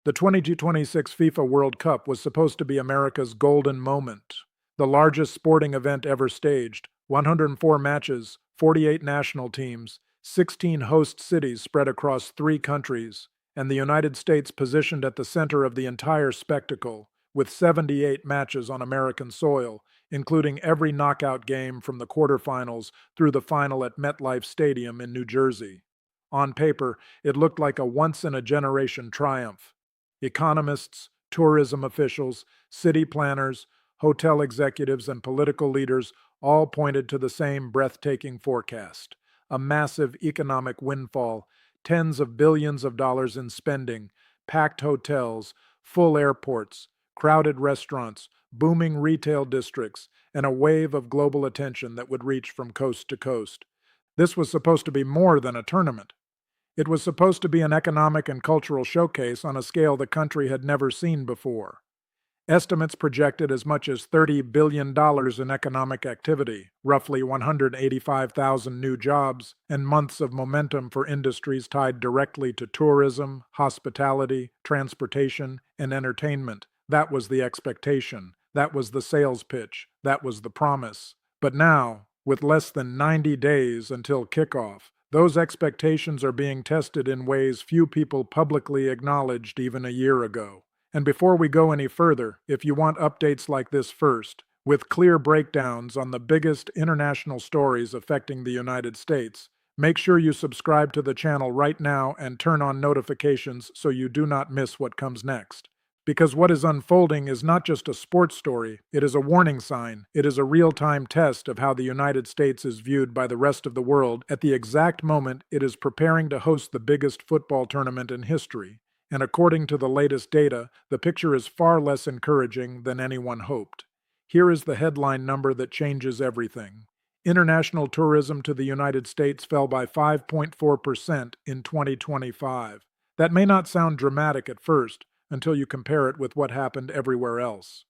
The 2026 FIFA World Cup was supposed to be America's golden moment, the largest sporting event ever staged, 104 matches, 48 national teams, 16 host cities spread across 3 countries, and the United States positioned at the center of the entire spectacle, with 78 matches on American soil, including every knockout game from the quarterfinals through the final at MetLife Stadium in New Jersey. On paper, it looked like a once-in-a-generation triumph. Economists, tourism officials, city planners, hotel executives, and political leaders all pointed to the same breathtaking forecast: a massive economic windfall, tens of billions of dollars in spending, packed hotels, full airports, crowded restaurants, booming retail districts, and a wave of global attention that would reach from coast to coast. This was supposed to be more than a tournament. It was supposed to be an economic and cultural showcase on a scale the country had never seen before. Estimates projected as much as $30 billion in economic activity, roughly 185,000 new jobs, and months of momentum for industries tied directly to tourism, hospitality, transportation, and entertainment. That was the expectation. That was the sales pitch. That was the promise. But now, with less than 90 days until kickoff, those expectations are being tested in ways few people publicly acknowledged even a year ago. And before we go any further, if you want updates like this first, with clear breakdowns on the biggest international stories affecting the United States, make sure you subscribe to the channel right now and turn on notifications so you do not miss what comes next. Because what is unfolding is not just a sports story, it is a warning sign. It is a real-time test of how the United States is viewed by the rest of the world at the exact moment it is preparing to host the biggest football tournament in history. And according to the latest data, the picture is far less encouraging than anyone hoped. Here is the headline number that changes everything. International tourism to the United States fell by 5.4% in 2025. That may not sound dramatic at first, until you compare it with what happened everywhere else.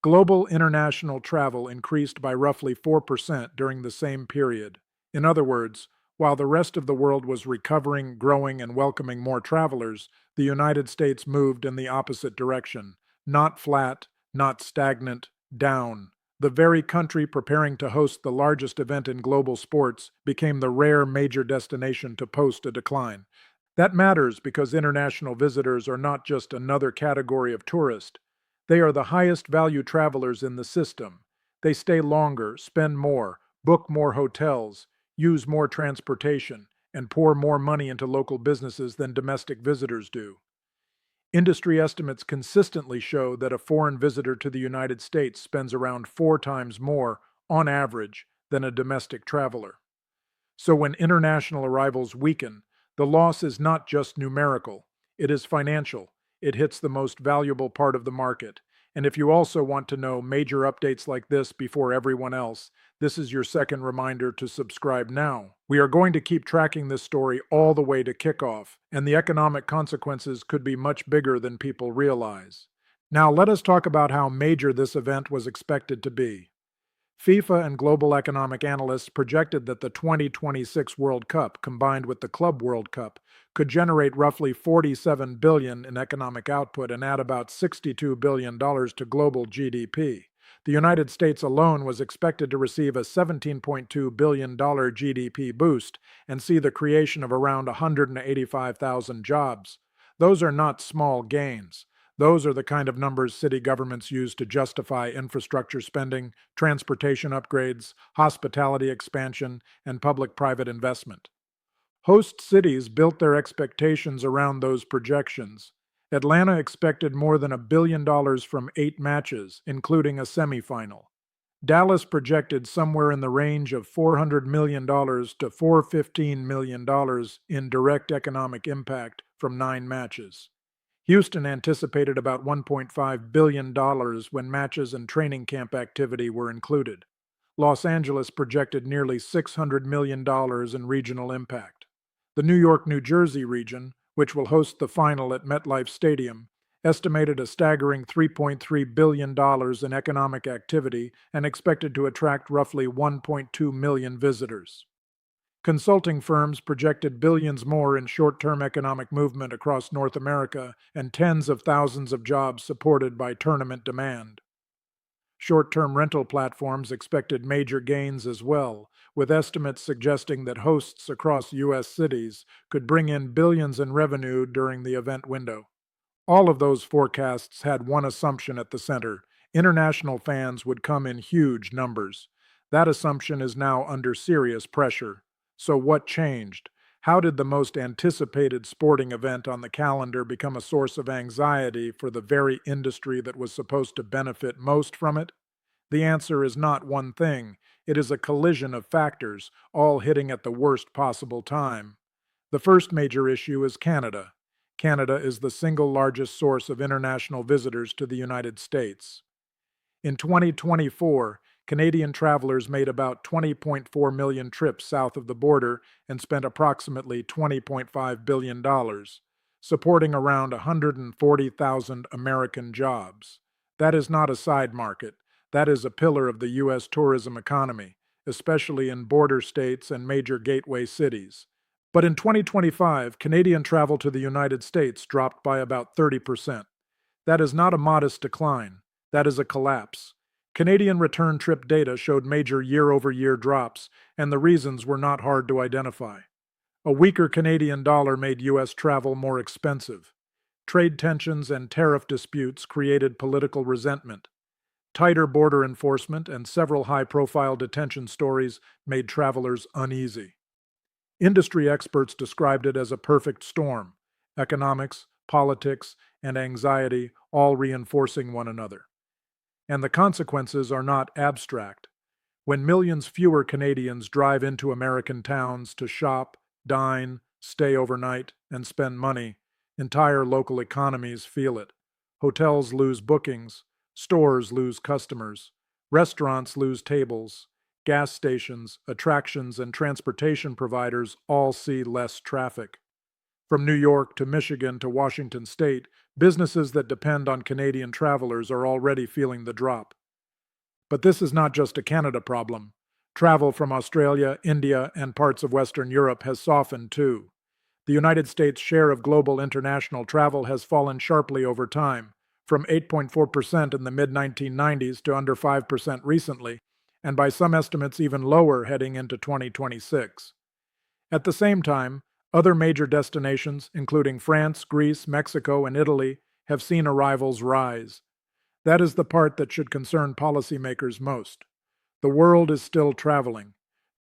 Global international travel increased by roughly 4% during the same period. In other words, while the rest of the world was recovering, growing, and welcoming more travelers, the United States moved in the opposite direction. Not flat, not stagnant, down. The very country preparing to host the largest event in global sports became the rare major destination to post a decline. That matters because international visitors are not just another category of tourist. They are the highest value travelers in the system. They stay longer, spend more, book more hotels, use more transportation, and pour more money into local businesses than domestic visitors do. Industry estimates consistently show that a foreign visitor to the United States spends around 4 times more, on average, than a domestic traveler. So when international arrivals weaken, the loss is not just numerical, it is financial. It hits the most valuable part of the market. And if you also want to know major updates like this before everyone else, this is your second reminder to subscribe now. We are going to keep tracking this story all the way to kickoff, and the economic consequences could be much bigger than people realize. Now let us talk about how major this event was expected to be. FIFA and global economic analysts projected that the 2026 World Cup, combined with the Club World Cup, could generate roughly $47 billion in economic output and add about $62 billion to global GDP. The United States alone was expected to receive a $17.2 billion GDP boost and see the creation of around 185,000 jobs. Those are not small gains. Those are the kind of numbers city governments use to justify infrastructure spending, transportation upgrades, hospitality expansion, and public-private investment. Host cities built their expectations around those projections. Atlanta expected more than $1 billion from 8 matches, including a semifinal. Dallas projected somewhere in the range of $400 million to $415 million in direct economic impact from 9 matches. Houston anticipated about $1.5 billion when matches and training camp activity were included. Los Angeles projected nearly $600 million in regional impact. The New York-New Jersey region, which will host the final at MetLife Stadium, estimated a staggering $3.3 billion in economic activity and expected to attract roughly 1.2 million visitors. Consulting firms projected billions more in short-term economic movement across North America and tens of thousands of jobs supported by tournament demand. Short-term rental platforms expected major gains as well, with estimates suggesting that hosts across U.S. cities could bring in billions in revenue during the event window. All of those forecasts had one assumption at the center: international fans would come in huge numbers. That assumption is now under serious pressure. So what changed? How did the most anticipated sporting event on the calendar become a source of anxiety for the very industry that was supposed to benefit most from it? The answer is not one thing. It is a collision of factors, all hitting at the worst possible time. The first major issue is Canada. Canada is the single largest source of international visitors to the United States. In 2024, Canadian travelers made about 20.4 million trips south of the border and spent approximately $20.5 billion, supporting around 140,000 American jobs. That is not a side market. That is a pillar of the U.S. tourism economy, especially in border states and major gateway cities. But in 2025, Canadian travel to the United States dropped by about 30%. That is not a modest decline. That is a collapse. Canadian return trip data showed major year-over-year drops, and the reasons were not hard to identify. A weaker Canadian dollar made U.S. travel more expensive. Trade tensions and tariff disputes created political resentment. Tighter border enforcement and several high-profile detention stories made travelers uneasy. Industry experts described it as a perfect storm: economics, politics, and anxiety all reinforcing one another. And the consequences are not abstract. When millions fewer Canadians drive into American towns to shop, dine, stay overnight, and spend money, entire local economies feel it. Hotels lose bookings, stores lose customers, restaurants lose tables, gas stations, attractions, and transportation providers all see less traffic. From New York to Michigan to Washington State, businesses that depend on Canadian travelers are already feeling the drop. But this is not just a Canada problem. Travel from Australia, India, and parts of Western Europe has softened too. The United States' share of global international travel has fallen sharply over time, from 8.4% in the mid-1990s to under 5% recently, and by some estimates even lower heading into 2026. At the same time, other major destinations, including France, Greece, Mexico, and Italy, have seen arrivals rise. That is the part that should concern policymakers most. The world is still traveling.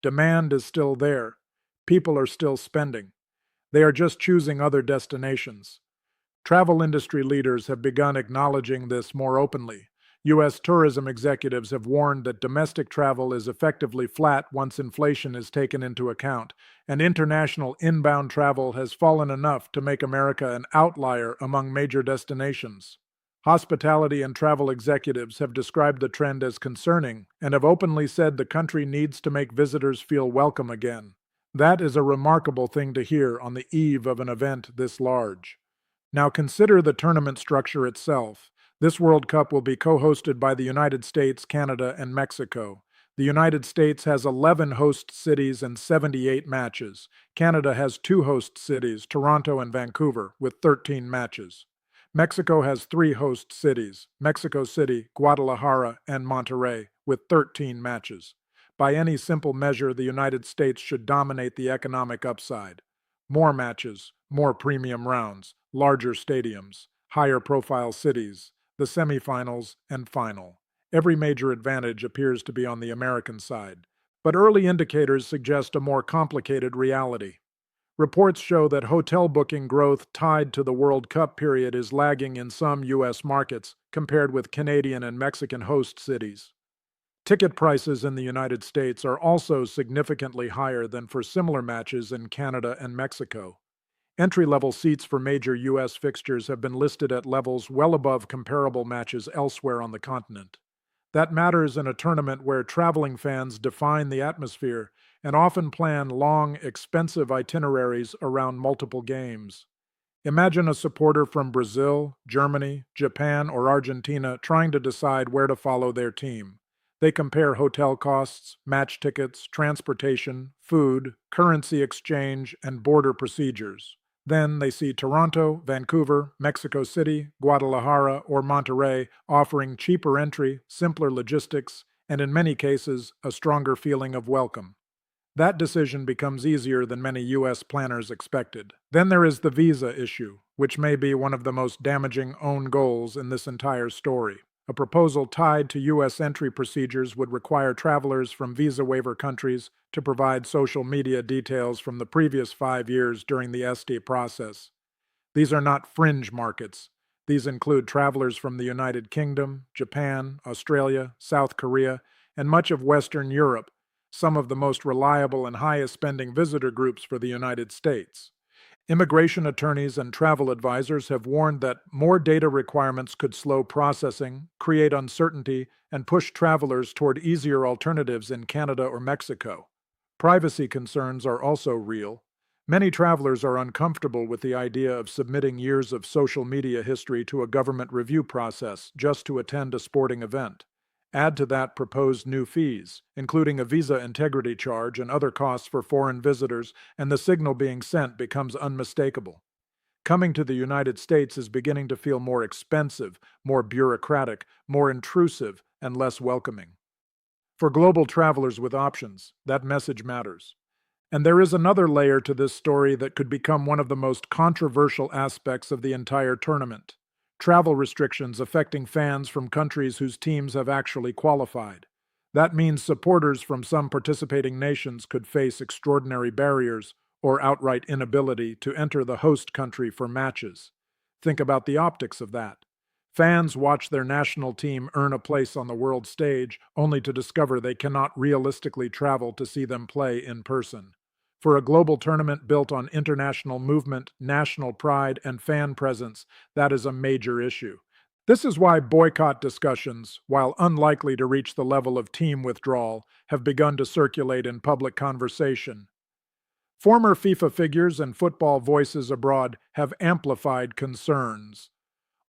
Demand is still there. People are still spending. They are just choosing other destinations. Travel industry leaders have begun acknowledging this more openly. U.S. tourism executives have warned that domestic travel is effectively flat once inflation is taken into account, and international inbound travel has fallen enough to make America an outlier among major destinations. Hospitality and travel executives have described the trend as concerning and have openly said the country needs to make visitors feel welcome again. That is a remarkable thing to hear on the eve of an event this large. Now consider the tournament structure itself. This World Cup will be co-hosted by the United States, Canada, and Mexico. The United States has 11 host cities and 78 matches. Canada has 2 host cities, Toronto and Vancouver, with 13 matches. Mexico has 3 host cities, Mexico City, Guadalajara, and Monterrey, with 13 matches. By any simple measure, the United States should dominate the economic upside. More matches, more premium rounds, larger stadiums, higher profile cities, the semifinals, and final. Every major advantage appears to be on the American side. But early indicators suggest a more complicated reality. Reports show that hotel booking growth tied to the World Cup period is lagging in some U.S. markets compared with Canadian and Mexican host cities. Ticket prices in the United States are also significantly higher than for similar matches in Canada and Mexico. Entry-level seats for major U.S. fixtures have been listed at levels well above comparable matches elsewhere on the continent. That matters in a tournament where traveling fans define the atmosphere and often plan long, expensive itineraries around multiple games. Imagine a supporter from Brazil, Germany, Japan, or Argentina trying to decide where to follow their team. They compare hotel costs, match tickets, transportation, food, currency exchange, and border procedures. Then they see Toronto, Vancouver, Mexico City, Guadalajara, or Monterrey offering cheaper entry, simpler logistics, and in many cases, a stronger feeling of welcome. That decision becomes easier than many U.S. planners expected. Then there is the visa issue, which may be one of the most damaging own goals in this entire story. A proposal tied to U.S. entry procedures would require travelers from visa waiver countries to provide social media details from the previous 5 years during the SD process. These are not fringe markets. These include travelers from the United Kingdom, Japan, Australia, South Korea, and much of Western Europe, some of the most reliable and highest spending visitor groups for the United States. Immigration attorneys and travel advisors have warned that more data requirements could slow processing, create uncertainty, and push travelers toward easier alternatives in Canada or Mexico. Privacy concerns are also real. Many travelers are uncomfortable with the idea of submitting years of social media history to a government review process just to attend a sporting event. Add to that proposed new fees, including a visa integrity charge and other costs for foreign visitors, and the signal being sent becomes unmistakable. Coming to the United States is beginning to feel more expensive, more bureaucratic, more intrusive, and less welcoming. For global travelers with options, that message matters. And there is another layer to this story that could become one of the most controversial aspects of the entire tournament: travel restrictions affecting fans from countries whose teams have actually qualified. That means supporters from some participating nations could face extraordinary barriers or outright inability to enter the host country for matches. Think about the optics of that. Fans watch their national team earn a place on the world stage only to discover they cannot realistically travel to see them play in person. For a global tournament built on international movement, national pride, and fan presence, that is a major issue. This is why boycott discussions, while unlikely to reach the level of team withdrawal, have begun to circulate in public conversation. Former FIFA figures and football voices abroad have amplified concerns.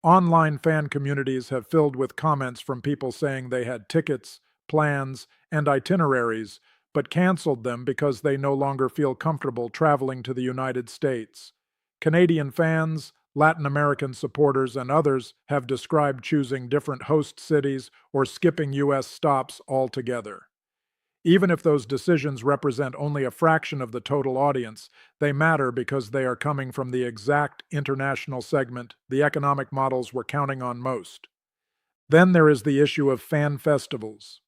Online fan communities have filled with comments from people saying they had tickets, plans, and itineraries, but canceled them because they no longer feel comfortable traveling to the United States. Canadian fans, Latin American supporters, and others have described choosing different host cities or skipping U.S. stops altogether. Even if those decisions represent only a fraction of the total audience, they matter because they are coming from the exact international segment the economic models were counting on most. Then there is the issue of fan festivals.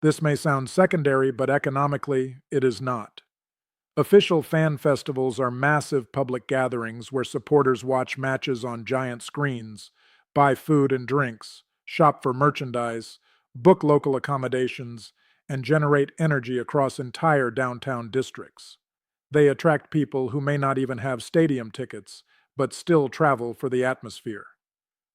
This may sound secondary, but economically, it is not. Official fan festivals are massive public gatherings where supporters watch matches on giant screens, buy food and drinks, shop for merchandise, book local accommodations, and generate energy across entire downtown districts. They attract people who may not even have stadium tickets, but still travel for the atmosphere.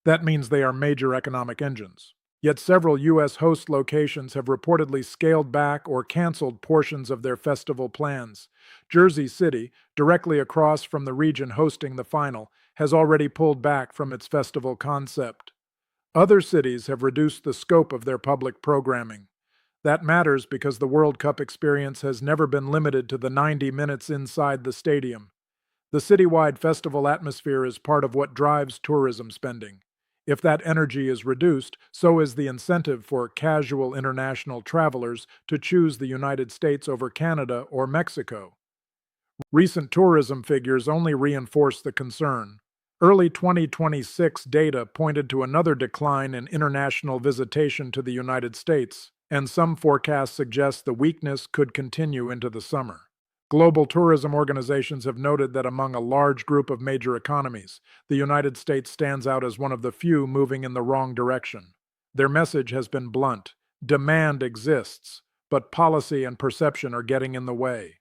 That means they are major economic engines. Yet several U.S. host locations have reportedly scaled back or canceled portions of their festival plans. Jersey City, directly across from the region hosting the final, has already pulled back from its festival concept. Other cities have reduced the scope of their public programming. That matters because the World Cup experience has never been limited to the 90 minutes inside the stadium. The citywide festival atmosphere is part of what drives tourism spending. If that energy is reduced, so is the incentive for casual international travelers to choose the United States over Canada or Mexico. Recent tourism figures only reinforce the concern. Early 2026 data pointed to another decline in international visitation to the United States, and some forecasts suggest the weakness could continue into the summer. Global tourism organizations have noted that among a large group of major economies, the United States stands out as one of the few moving in the wrong direction. Their message has been blunt: demand exists, but policy and perception are getting in the way.